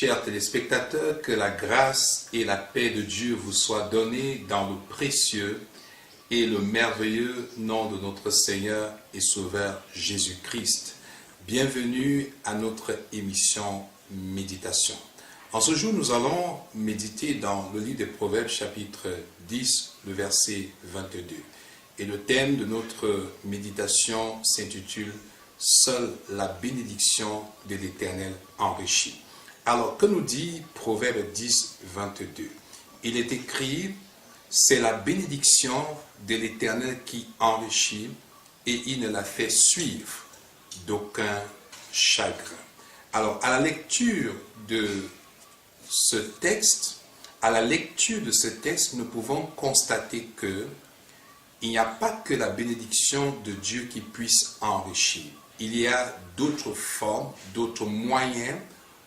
Chers téléspectateurs, que la grâce et la paix de Dieu vous soient données dans le précieux et le merveilleux nom de notre Seigneur et Sauveur Jésus-Christ. Bienvenue à notre émission Méditation. En ce jour, nous allons méditer dans le livre des Proverbes, chapitre 10, le verset 22. Et le thème de notre méditation s'intitule « Seule la bénédiction de l'Éternel enrichit ». Alors, que nous dit Proverbe 10, 22? Il est écrit, c'est la bénédiction de l'Éternel qui enrichit et il ne la fait suivre d'aucun chagrin. Alors, à la lecture de ce texte, nous pouvons constater que il n'y a pas que la bénédiction de Dieu qui puisse enrichir. Il y a d'autres formes, d'autres moyens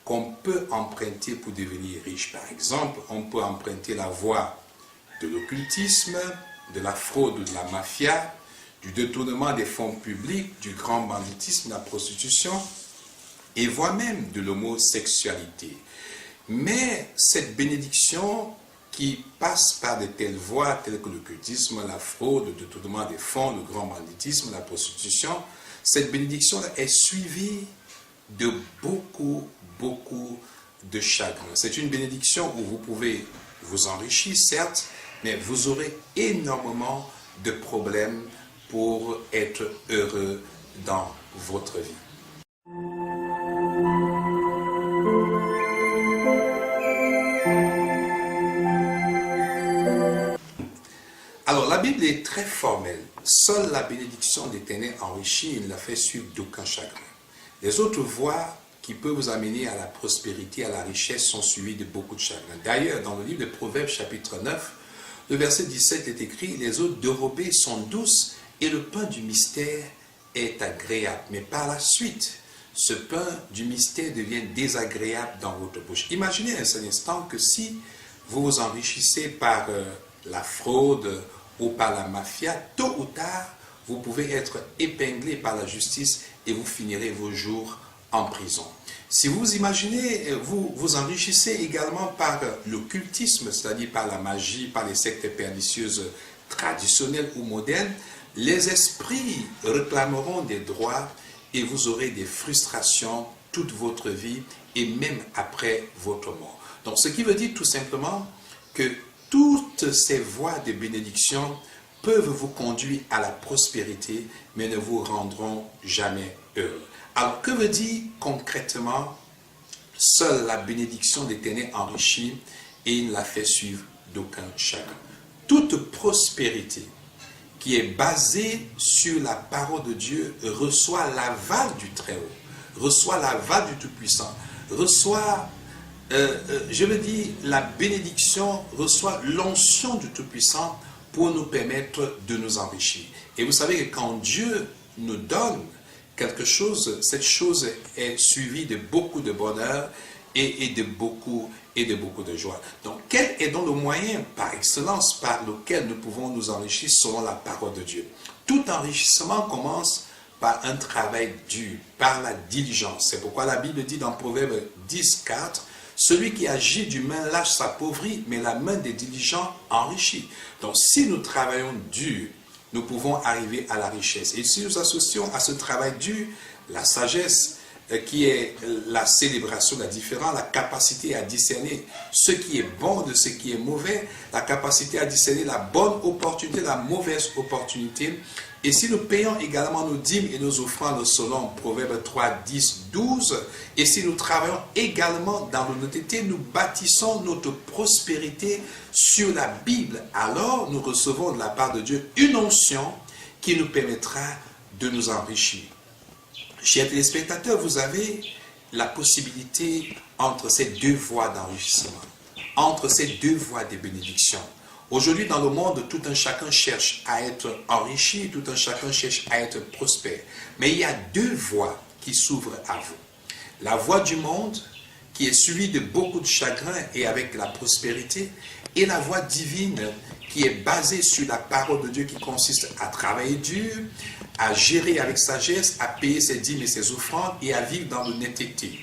qu'on peut emprunter pour devenir riche. Par exemple, on peut emprunter la voie de l'occultisme, de la fraude, de la mafia, du détournement des fonds publics, du grand banditisme, de la prostitution et voire même de l'homosexualité. Mais cette bénédiction qui passe par de telles voies telles que l'occultisme, la fraude, le détournement des fonds, le grand banditisme, la prostitution, cette bénédiction est suivie de beaucoup de chagrin. C'est une bénédiction où vous pouvez vous enrichir, certes, mais vous aurez énormément de problèmes pour être heureux dans votre vie. Alors, la Bible est très formelle. Seule la bénédiction de l'Éternel enrichit, il ne la fait suivre d'aucun chagrin. Les autres voies qui peuvent vous amener à la prospérité, à la richesse, sont suivies de beaucoup de chagrin. D'ailleurs, dans le livre de Proverbes, chapitre 9, le verset 17 est écrit, « Les eaux dérobées sont douces et le pain du mystère est agréable. » Mais par la suite, ce pain du mystère devient désagréable dans votre bouche. Imaginez un seul instant que si vous vous enrichissez par la fraude ou par la mafia, tôt ou tard, vous pouvez être épinglé par la justice et vous finirez vos jours en prison. Si vous imaginez, vous vous enrichissez également par l'occultisme, c'est-à-dire par la magie, par les sectes pernicieuses traditionnelles ou modernes, les esprits réclameront des droits et vous aurez des frustrations toute votre vie et même après votre mort. Donc, ce qui veut dire tout simplement que toutes ces voies de bénédiction peuvent vous conduire à la prospérité, mais ne vous rendront jamais heureux. Alors, que veut dire concrètement « Seule la bénédiction de l'Éternel enrichit et il ne la fait suivre d'aucun chagrin ». Toute prospérité qui est basée sur la parole de Dieu reçoit l'aval du Très-Haut, reçoit l'aval du Tout-Puissant, reçoit, la bénédiction, reçoit l'onction du Tout-Puissant pour nous permettre de nous enrichir. Et vous savez que quand Dieu nous donne quelque chose, cette chose est suivie de beaucoup de bonheur et de beaucoup de joie. Donc, quel est donc le moyen par excellence par lequel nous pouvons nous enrichir selon la parole de Dieu? Tout enrichissement commence par un travail dur, par la diligence. C'est pourquoi la Bible dit dans Proverbe 10, 4, « Celui qui agit d'une main lâche s'appauvrit, mais la main des diligents enrichit. » Donc, si nous travaillons dur, nous pouvons arriver à la richesse. Et si nous associons à ce travail dur la sagesse, qui est la célébration de la différence, la capacité à discerner ce qui est bon de ce qui est mauvais, la capacité à discerner la bonne opportunité, la mauvaise opportunité. Et si nous payons également nos dîmes et nos offrandes selon Proverbe 3, 10, 12, et si nous travaillons également dans l'honnêteté, nous bâtissons notre prospérité sur la Bible. Alors, nous recevons de la part de Dieu une onction qui nous permettra de nous enrichir. Chers téléspectateurs, vous avez la possibilité entre ces deux voies d'enrichissement, entre ces deux voies de bénédiction. Aujourd'hui, dans le monde, tout un chacun cherche à être enrichi, tout un chacun cherche à être prospère. Mais il y a deux voies qui s'ouvrent à vous. La voie du monde, qui est suivie de beaucoup de chagrin et avec la prospérité, et la voie divine, qui est basée sur la parole de Dieu, qui consiste à travailler dur, à gérer avec sagesse, à payer ses dîmes et ses offrandes et à vivre dans l'honnêteté.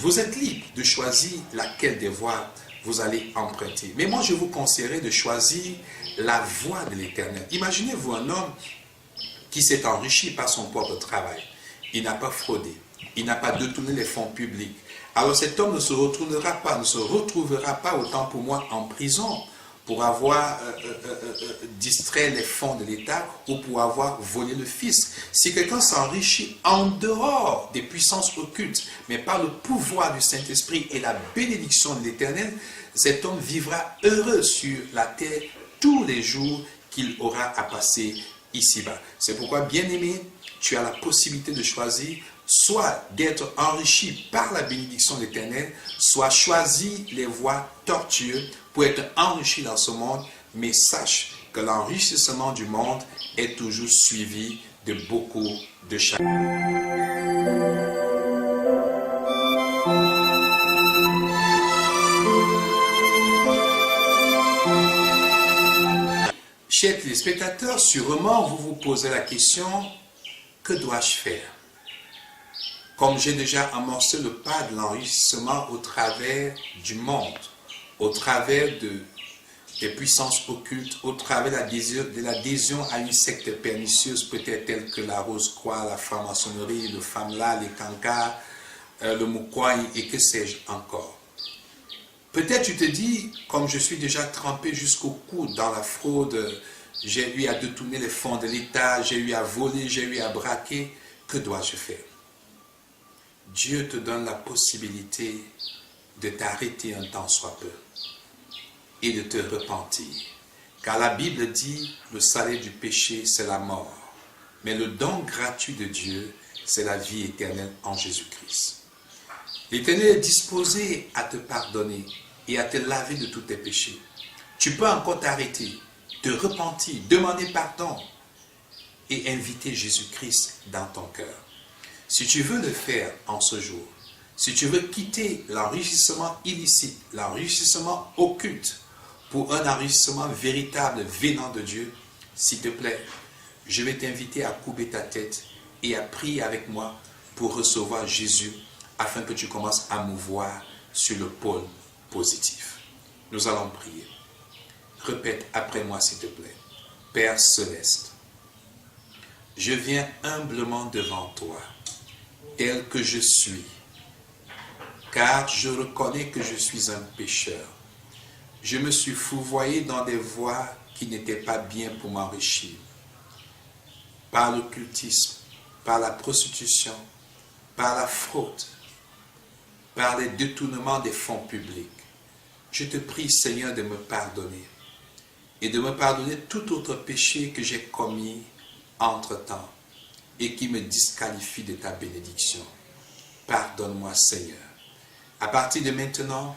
Vous êtes libre de choisir laquelle des voies vous allez emprunter. Mais moi, je vous conseillerais de choisir la voie de l'Éternel. Imaginez-vous un homme qui s'est enrichi par son propre travail. Il n'a pas fraudé. Il n'a pas détourné les fonds publics. Alors cet homme ne se retrouvera pas, autant pour moi, en prison pour avoir distrait les fonds de l'État ou pour avoir volé le fisc. Si quelqu'un s'enrichit en dehors des puissances occultes, mais par le pouvoir du Saint-Esprit et la bénédiction de l'Éternel, cet homme vivra heureux sur la terre tous les jours qu'il aura à passer ici-bas. C'est pourquoi, bien-aimé, tu as la possibilité de choisir soit d'être enrichi par la bénédiction de l'Éternel, soit choisir les voies tortueuses pour être enrichi dans ce monde, mais sache que l'enrichissement du monde est toujours suivi de beaucoup de chagrin. Chers téléspectateurs, sûrement vous vous posez la question, que dois-je faire? Comme j'ai déjà amorcé le pas de l'enrichissement au travers du monde, au travers des puissances occultes, au travers de l'adhésion à une secte pernicieuse, peut-être telle que la Rose-Croix, la franc-maçonnerie, le FAMLA, les Cancars, le Moukwai et que sais-je encore. Peut-être tu te dis, comme je suis déjà trempé jusqu'au cou dans la fraude, j'ai eu à détourner les fonds de l'État, j'ai eu à voler, j'ai eu à braquer, que dois-je faire? Dieu te donne la possibilité de t'arrêter un temps soit peu et de te repentir. Car la Bible dit, le salaire du péché, c'est la mort. Mais le don gratuit de Dieu, c'est la vie éternelle en Jésus-Christ. L'Éternel est disposé à te pardonner et à te laver de tous tes péchés. Tu peux encore t'arrêter, te repentir, demander pardon et inviter Jésus-Christ dans ton cœur. Si tu veux le faire en ce jour, si tu veux quitter l'enrichissement illicite, l'enrichissement occulte, pour un enrichissement véritable venant de Dieu, s'il te plaît, je vais t'inviter à couper ta tête et à prier avec moi pour recevoir Jésus afin que tu commences à mouvoir sur le pôle positif. Nous allons prier. Répète après moi s'il te plaît. Père céleste, je viens humblement devant toi, tel que je suis, car je reconnais que je suis un pécheur. Je me suis fourvoyé dans des voies qui n'étaient pas bien pour m'enrichir. Par l'occultisme, par la prostitution, par la fraude, par les détournements des fonds publics. Je te prie, Seigneur, de me pardonner et de me pardonner tout autre péché que j'ai commis entre-temps et qui me disqualifie de ta bénédiction. Pardonne-moi, Seigneur. À partir de maintenant,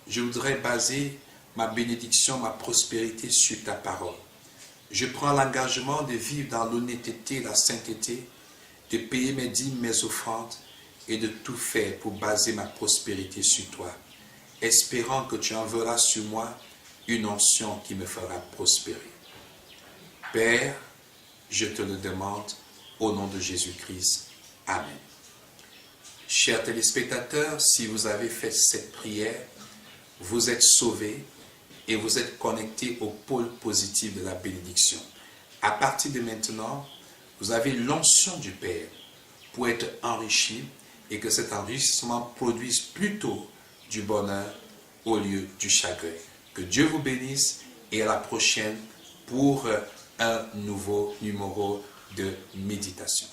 je voudrais baser ma bénédiction, ma prospérité sur ta parole. Je prends l'engagement de vivre dans l'honnêteté, la sainteté, de payer mes dîmes, mes offrandes et de tout faire pour baser ma prospérité sur toi, espérant que tu enverras sur moi une onction qui me fera prospérer. Père, je te le demande au nom de Jésus-Christ. Amen. Chers téléspectateurs, si vous avez fait cette prière, vous êtes sauvés et vous êtes connectés au pôle positif de la bénédiction. À partir de maintenant, vous avez l'onction du Père pour être enrichi et que cet enrichissement produise plutôt du bonheur au lieu du chagrin. Que Dieu vous bénisse et à la prochaine pour un nouveau numéro de méditation.